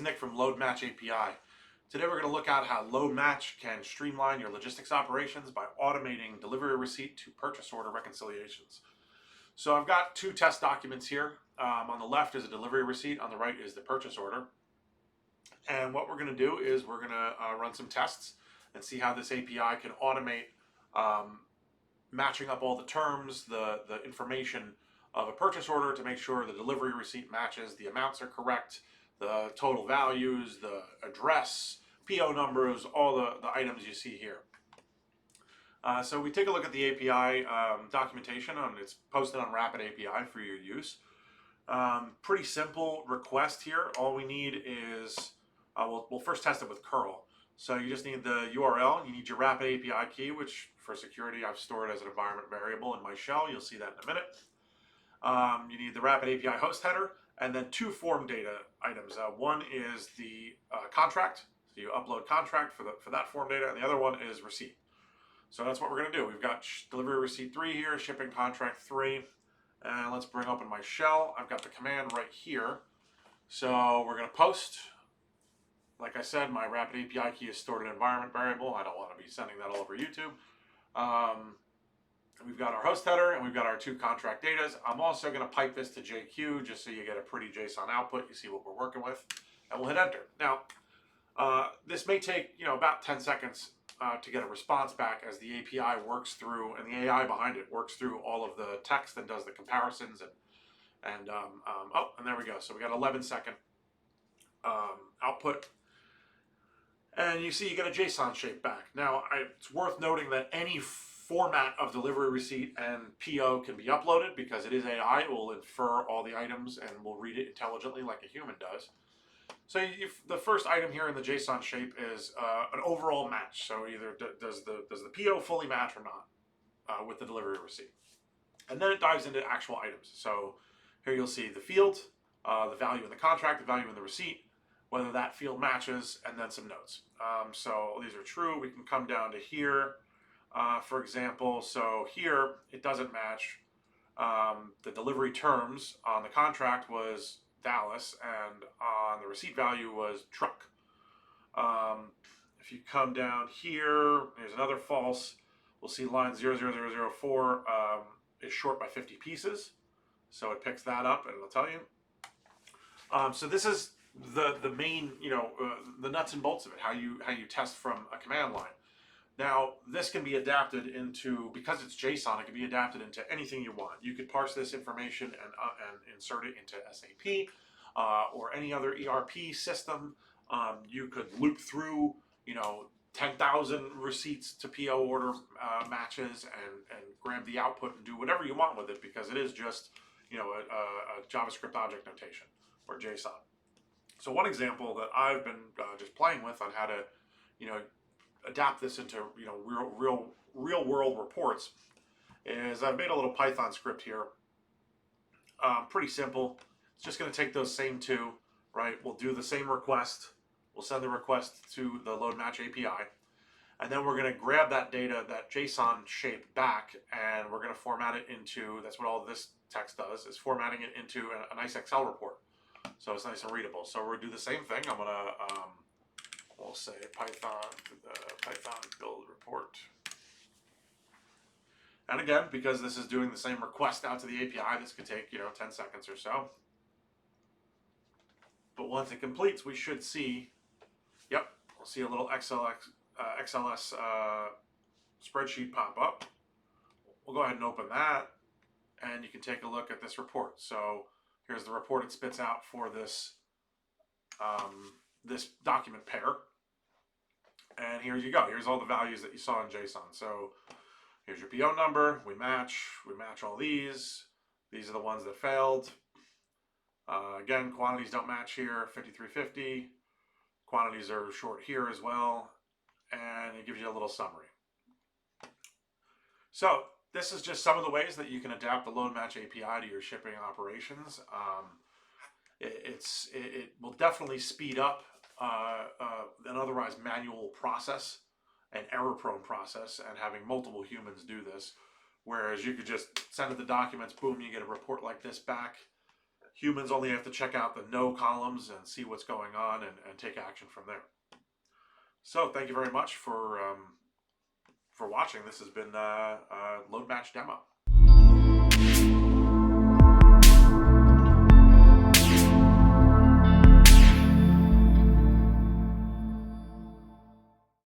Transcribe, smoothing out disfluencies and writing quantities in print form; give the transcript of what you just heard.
Nick from LoadMatch API. Today we're going to look at how LoadMatch can streamline your logistics operations by automating delivery receipt to purchase order reconciliations. So I've got two test documents here. On the left is a delivery receipt, on the right is the purchase order. And what we're going to do is we're going to run some tests and see how this API can automate matching up all the terms, the information of a purchase order to make sure the delivery receipt matches, the amounts are correct, the total values, the address, PO numbers, all the items you see here. So we take a look at the API documentation, and it's posted on Rapid API for your use. Pretty simple request here. All we need is, we'll first test it with curl. So you just need the URL, you need your Rapid API key, which for security I've stored as an environment variable in my shell. You'll see that in a minute. You need the Rapid API host header, and then two form data items. One is the contract, so you upload contract for that form data, and the other one is receipt. So that's what we're going to do. We've got delivery receipt 3 here, shipping contract 3, and let's bring open my shell. I've got the command right here. So we're going to post. Like I said, my Rapid API key is stored in an environment variable. I don't want to be sending that all over YouTube. We've got our host header and we've got our two contract datas. I'm also going to pipe this to JQ just so you get a pretty JSON output. You see what we're working with, and we'll hit enter. Now, this may take about 10 seconds to get a response back as the API works through, and the AI behind it works through all of the text and does the comparisons and there we go. So we got 11-second output. And you see you get a JSON shape back. Now, it's worth noting that any format of delivery receipt and PO can be uploaded because it is AI. It will infer all the items and will read it intelligently like a human does. So the first item here in the JSON shape is an overall match. So either does the PO fully match or not with the delivery receipt. And then it dives into actual items. So here you'll see the field, the value in the contract, the value in the receipt, whether that field matches, and then some notes. So these are true. We can come down to here, for example. So here, it doesn't match. The delivery terms on the contract was Dallas, and on the receipt value was truck. If you come down here, there's another false. We'll see line 00004 is short by 50 pieces. So it picks that up, and it'll tell you. So this is the main, the nuts and bolts of it, how you test from a command line. Now, this can be adapted into, because it's JSON, it can be adapted into anything you want. You could parse this information and insert it into SAP or any other ERP system. You could loop through, 10,000 receipts to PO order matches and grab the output and do whatever you want with it, because it is just, a JavaScript object notation or JSON. So one example that I've been just playing with on how to, adapt this into, real world reports is I've made a little Python script here. Pretty simple. It's just going to take those same two, right? We'll do the same request. We'll send the request to the LoadMatch API. And then we're going to grab that data, that JSON shape back, and we're going to format it into, that's what all this text does, is formatting it into a nice Excel report. So it's nice and readable. So we're going to do the same thing. I'm going to, we'll say Python build report. And again, because this is doing the same request out to the API, this could take, 10 seconds or so. But once it completes, we should see, we'll see a little XLS spreadsheet pop up. We'll go ahead and open that, and you can take a look at this report. So here's the report it spits out for this this document pair. And here you go. Here's all the values that you saw in JSON. So here's your PO number. We match all these. These are the ones that failed. Again, quantities don't match here, 5350. Quantities are short here as well. And it gives you a little summary. So this is just some of the ways that you can adapt the LoadMatch API to your shipping operations. It will definitely speed up an otherwise manual process, an error-prone process, and having multiple humans do this. Whereas you could just send it the documents, boom, you get a report like this back. Humans only have to check out the no columns and see what's going on and take action from there. So thank you very much for watching. This has been LoadMatch Demo.